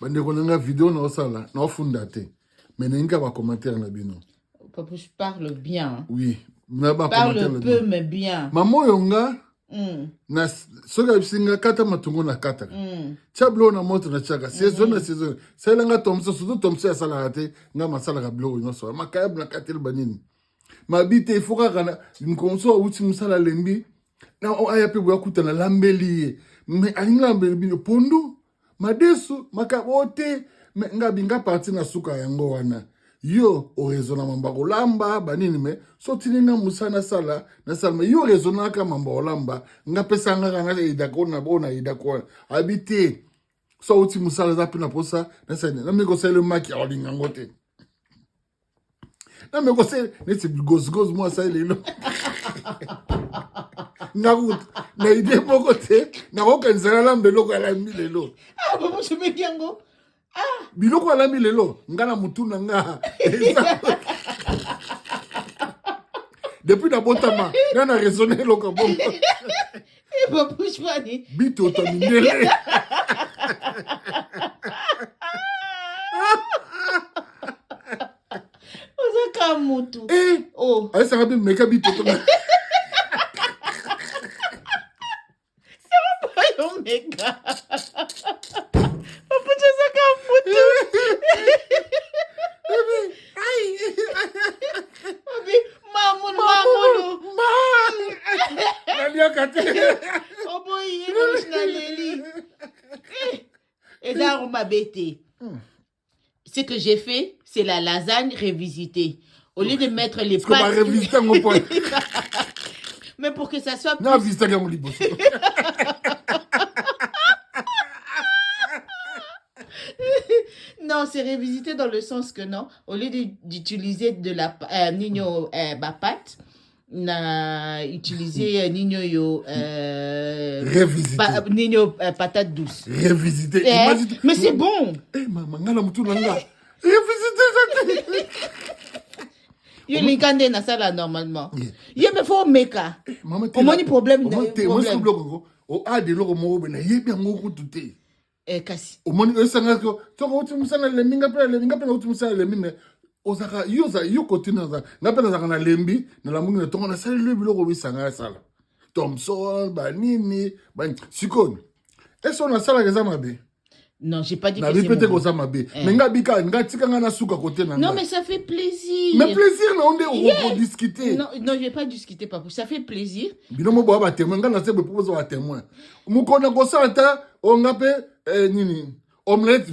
Bande konanga vidéo na osala na ofunda te. Mais n'inga ba commentaire na bino. Papa, je parle bien. Oui. Na ba commentaire peu bino. Mais bien. Maman yonga na soka bisinga kata matungo na kata. Chablo na moto na chaka. Saison na saison. Selanga tomso surtout tomso ya sala te nga masala ka blo no so. Makayab na katel banini. Mabite ifoka kana nkomso uti musala lembi. Na aya pe bwa kutana lambeli. Mais alinga lambeli bino pondo. Madesu, makabote, nga binga parti na suka yango wana. Yo, o rezona mamba olamba, banini me, so tinina musana sala, na salma, yo rezona ka mamba olamba, nga pesanga nga idako na bona idako. Habite, so uti musala zapi na posa, na sene, na meko sele maki olinga ngote. Na meko sele, neti goz mwa sa ilelo. Na ide moko te na kokanisa la mbeloko ala milelo papa je me kiango biloko ala milelo ngana mutu na nga depuis na botama na raisonner loko bon papa je mani bito to mindele ozaka mutu oh ay sanga bi meka bito to Omega. Papa, tu sais qu'un photo. Papi, maman. Oh boy, il est et là, on m'a bêté. Ce que j'ai fait, c'est la lasagne révisitée. Au lieu de mettre les pâtes... Mais pour que ça soit plus... Non, c'est révisité dans le sens que non, au lieu d'utiliser de la pâte, on a utilisé Nino patate douce. Révisité. Mais c'est bon. Révisité. Yo linkande na sala normalement. Ye me faut meka. Au moins problème. O a de loko mo na yebi ngoko tuté. Kasi. Au moins esanga ko to ko tumusana le minga pe utumusana le minga. Ozaka yo kotina za. Ngapela zaka na lembi na la mungi na tongo na sala le biloko bisanga sala. Thomson banini ban sikoni. Est-ce on a sala ke za mabe? Non, j'ai pas dit que c'est mauvais. Non, mais ça fait plaisir. Mais plaisir, on est discuter. Non, je vais pas discuter, papa. Ça fait plaisir. Binomo boba témoin, ngana se proposer un témoin. Mukona ko santa, on ngape nini, omelette